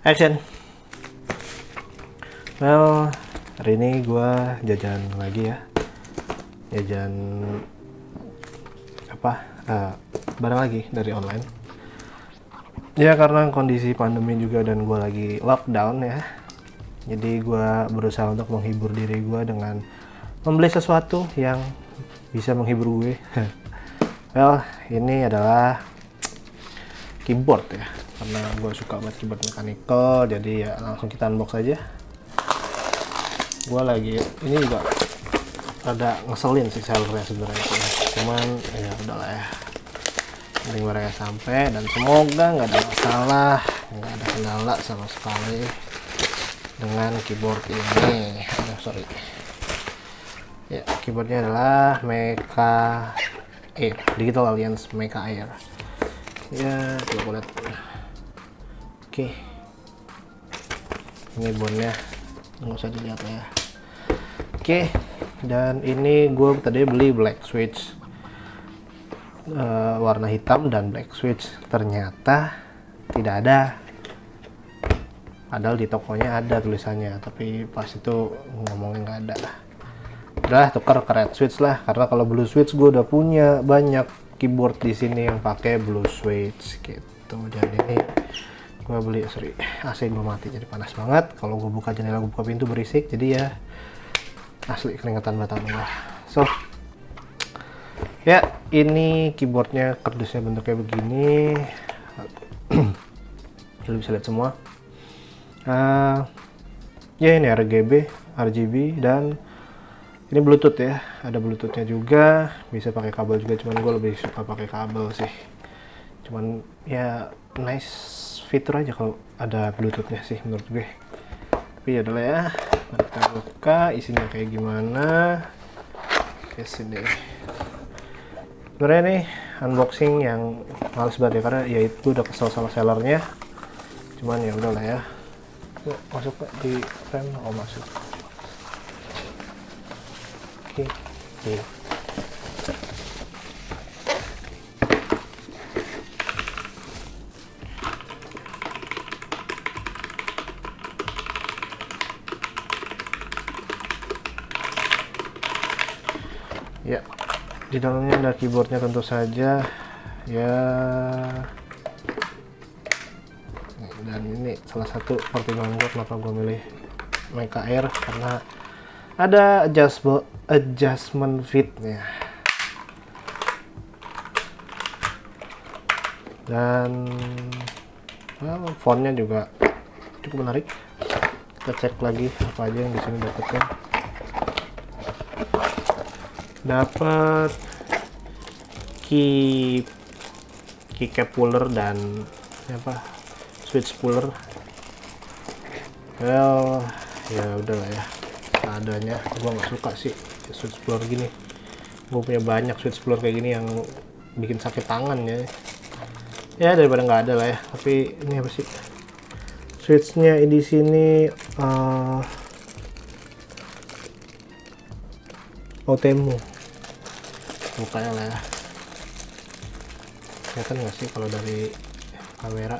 Action. Well, hari ini gue jajan lagi ya. Jajan apa? Barang lagi dari online. Ya karena kondisi pandemi juga dan gue lagi lockdown ya. Jadi gue berusaha untuk menghibur diri gue dengan membeli sesuatu yang bisa menghibur gue. Well, ini adalah keyboard ya. Karena gue suka banget keyboard mechanical, jadi ya langsung kita unbox aja. Gue lagi ini juga ada ngeselin sih sellernya sebenarnya, cuman ya udahlah ya, penting mereka sampai dan semoga nggak ada masalah, nggak ada kendala sama sekali dengan keyboard ini. Sorry ya, keyboardnya adalah Mecha Air, Digital Alliance Mecha Air ya. Coba lihat. Oke, ini bondnya nggak usah dilihat ya. Oke, dan ini gue tadi beli black switch warna hitam dan black switch, ternyata tidak ada, padahal di tokonya ada tulisannya, tapi pas itu ngomongnya nggak ada. Udah tukar ke red switch lah, karena kalau blue switch gue udah punya banyak keyboard di sini yang pakai blue switch gitu. Dan ini gue beli, sorry, AC gue mati jadi panas banget. Kalau gue buka jendela, gue buka pintu berisik, jadi ya asli keringetan batang gue. So ya, ini keyboardnya, kardusnya bentuknya begini. Lu bisa lihat semua. Ya ini RGB dan ini Bluetooth ya, ada Bluetoothnya juga, bisa pakai kabel juga, cuman gue lebih suka pakai kabel sih. Cuman ya nice fitur aja kalau ada Bluetoothnya sih menurut gue. Tapi ya udah ya, mari kita buka isinya kayak gimana. Oke, sini. Sebenarnya nih unboxing yang males banget ya, karena ya itu udah kesel sama sellernya. Cuman ya udahlah ya. Yuk, masuk di frame. Oh, masuk. Oke. Ya, di dalamnya ada keyboardnya tentu saja ya. Dan ini salah satu pertimbangan gue kenapa gue milih Mecha Air, karena ada adjustment fitnya, dan fontnya juga cukup menarik. Kita cek lagi apa aja yang di sini dapatnya. Dapat keycap puller dan apa, switch puller. Well, ya udahlah ya, adanya. Gua nggak suka sih switch puller gini. Gue punya banyak switch puller kayak gini yang bikin sakit tangan ya. Ya daripada nggak ada lah ya. Tapi ini apa sih? Switchnya di sini Otemu. Bukanya lah ya. Kelihatan nggak sih kalau dari kamera?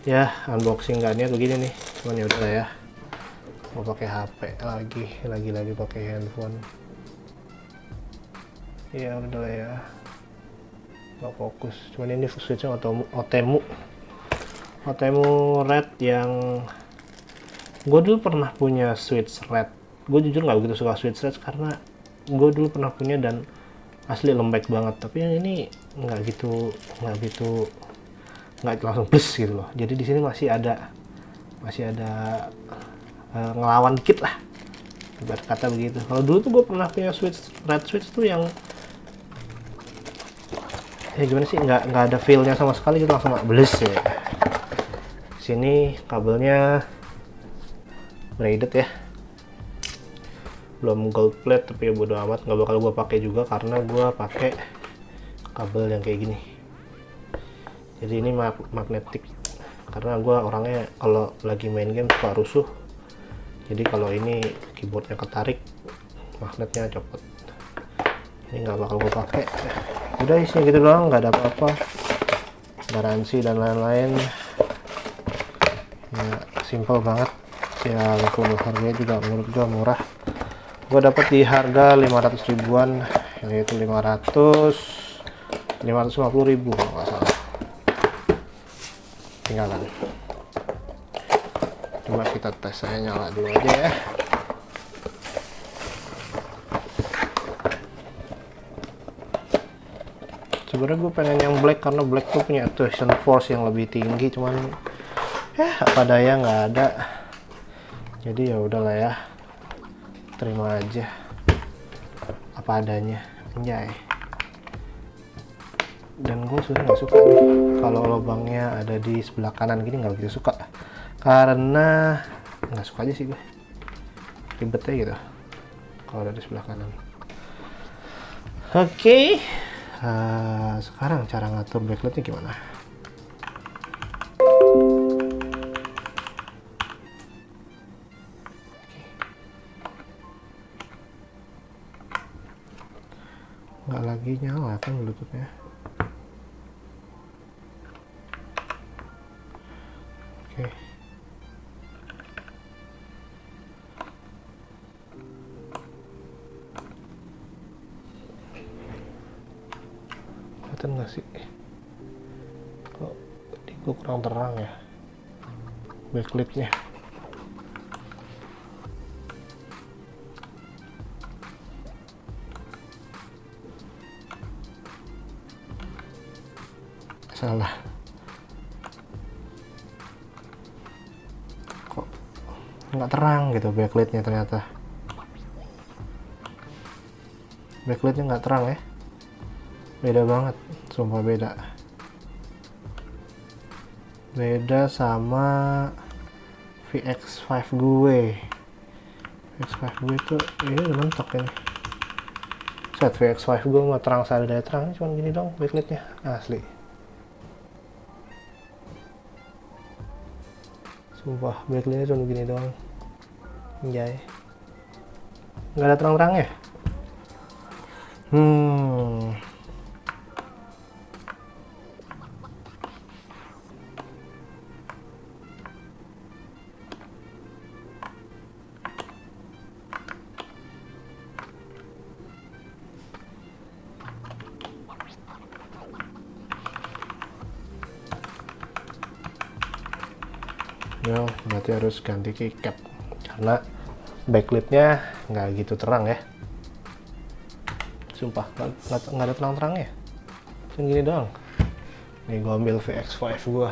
Ya, unboxing guide-nya begini nih. Cuman ya udah ya. Mau pakai HP lagi pakai handphone. Ya udah lah ya. Nggak fokus. Cuman ini switch-nya Otemu red yang gue dulu pernah punya switch red. Gue jujur nggak begitu suka switch red karena gue dulu pernah punya dan asli lembek banget. Tapi yang ini nggak langsung plus gitu loh. Jadi di sini masih ada ngelawan dikit lah, ibarat kata begitu. Kalau dulu tuh gue pernah punya red switch tuh yang ya gimana sih, nggak ada feel-nya sama sekali gitu, langsung bles ya. Sini kabelnya braided ya, belum gold plate, tapi ya bodo amat, nggak bakal gue pakai juga karena gue pakai kabel yang kayak gini. Jadi ini magnetik, karena gue orangnya kalau lagi main game suka rusuh. Jadi kalau ini keyboardnya ketarik, magnetnya copot. Ini nggak bakal gue pakai. Udah isinya gitu doang, nggak ada apa-apa, garansi dan lain-lain. ya, simple banget ya. Kalau harganya juga menurut gua murah. Gua dapat di harga 500 ribuan, yaitu 550 ribu kalau nggak salah. Tinggalan. Coba kita tes, saya nyala dulu aja ya. Sebenarnya gue pengen yang black karena black tuh punya tuition force yang lebih tinggi, cuman ya apa daya nggak ada. Jadi ya udahlah ya, terima aja apa adanya, anjay. Dan gue sudah nggak suka nih kalau lubangnya ada di sebelah kanan gini, nggak begitu suka karena nggak suka aja sih gue, ribetnya gitu kalau ada di sebelah kanan. Oke. Sekarang cara ngatur backlightnya gimana? Nggak lagi nyala kan bluetoothnya. Oke. Kelihatan nggak sih? Kok tadi gue kurang terang ya backlightnya. Salah. Kok nggak terang gitu backlightnya, ternyata backlightnya nggak terang ya. Beda banget, sumpah beda sama VX5 gue. VX5 gue tuh ini udah mentok ini. Set VX5 gue nggak terang seadanya, terang cuma gini dong backlightnya, asli sumpah backlightnya cuma gini doang, anjay, nggak ada terang-terangnya. Ya, berarti harus ganti keycap karena backlightnya nggak gitu terang ya, sumpah nggak ada terang-terangnya, cuma gini doang. Nih gue ambil VX5 gue,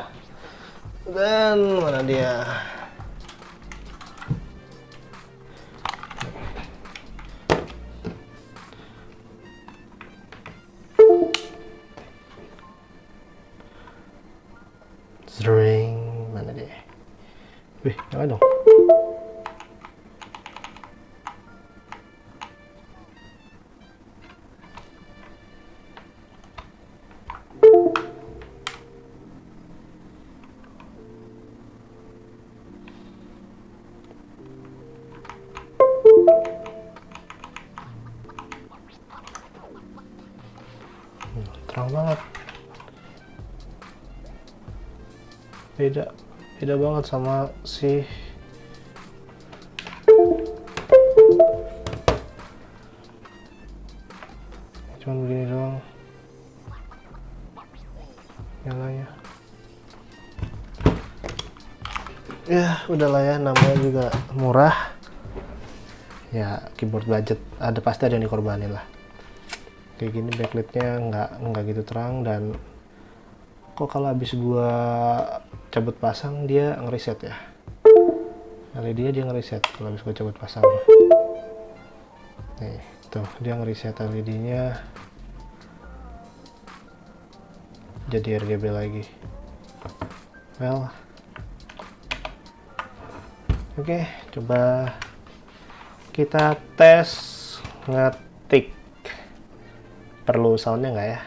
dan mana dia, Zring, mana dia? Wih, nyala dong. Terang banget. Beda banget sama si cuman begini doang nyalanya. Ya udahlah ya, namanya juga murah ya, keyboard budget pasti ada yang dikorbanin lah. Kayak gini backlightnya nggak gitu terang, dan kok kalau habis gua cabut pasang dia ngereset ya, LED-nya dia ngereset kalau habis gua cabut pasang. Nih tuh dia ngereset LED-nya jadi RGB lagi. Well, oke, coba kita tes ngetik. Perlu soundnya nggak ya?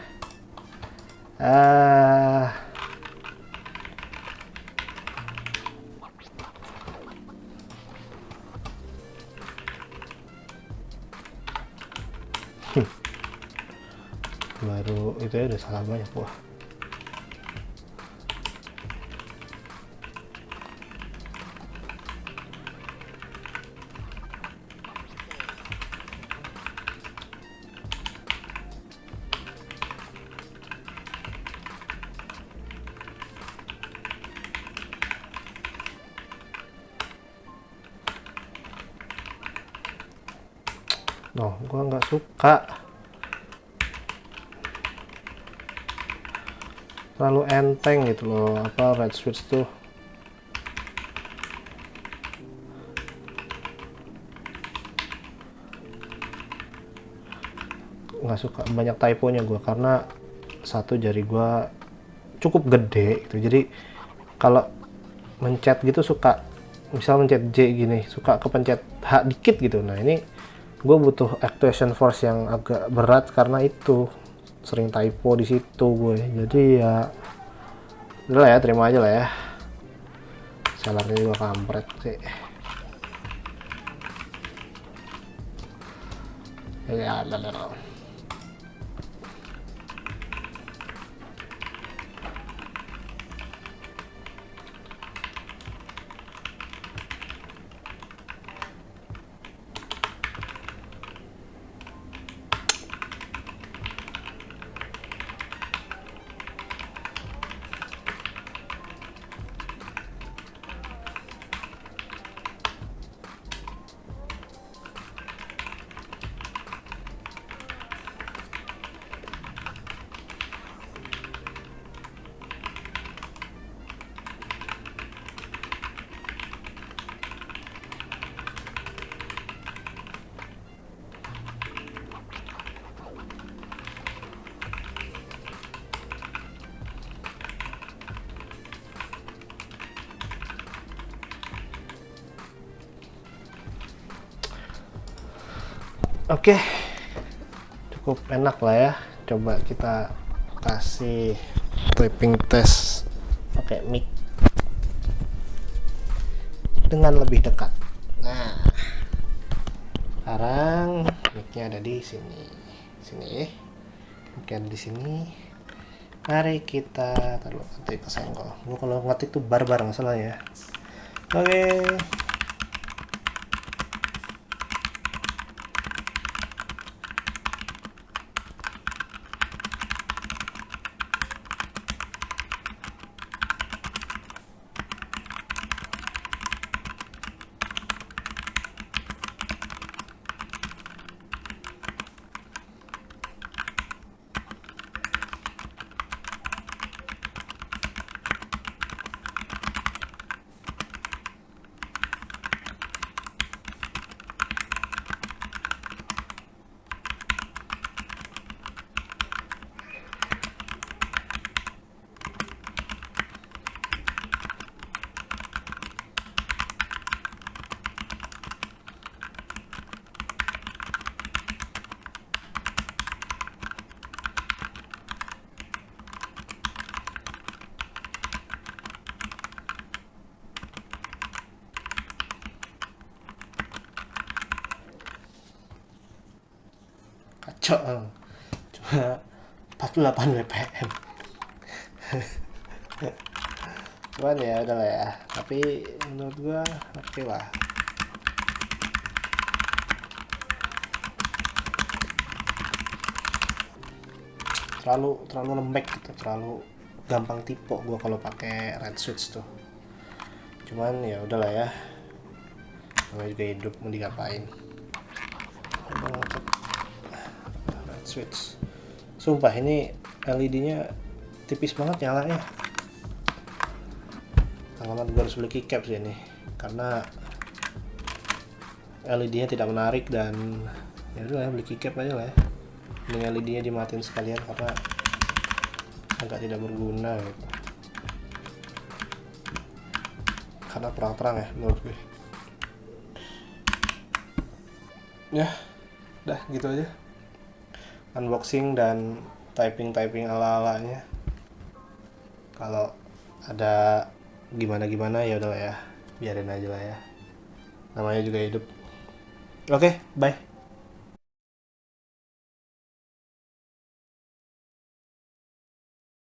Baru itu ya udah salah banyak. Wah, Oh, gua nggak suka. Terlalu enteng gitu loh, apa red switch tuh. Nggak suka, banyak typonya gue karena satu jari gue cukup gede gitu, jadi kalau mencet gitu suka, misal mencet J gini suka kepencet H dikit gitu. Nah ini gue butuh actuation force yang agak berat karena itu sering typo di situ gue, jadi ya udah lah ya, terima aja lah ya. Sellernya juga kampret sih ya. Oke, cukup enak lah ya. Coba kita kasih typing test pakai mic dengan lebih dekat. Nah, sekarang mic-nya ada di sini. Sini, mic ada di sini. Mari kita taruh, nanti kesenggol. Gua kalau ngetik tuh barbar masalahnya. Oke. Kacau. Cuma 48 bpm. Cuman ya udah lah ya, tapi menurut gua oke lah. Terlalu lembek gitu, terlalu gampang tipe gua kalau pakai red switch tuh. Cuman ya udah lah ya, namanya juga hidup, mau digapain. Red switch, sumpah ini LED-nya tipis banget nyalanya. Alamat gue harus beli keycap sih ini, karena LED-nya tidak menarik, dan ya udah ya, beli keycap aja lah ya. Ini LED-nya dimatiin sekalian karena agak tidak berguna gitu. Karena terang-terang ya menurut gue. Ya, udah gitu aja. Unboxing dan typing ala-alanya. Kalau ada gimana ya udahlah ya, biarin aja lah ya. Namanya juga hidup. Oke, bye.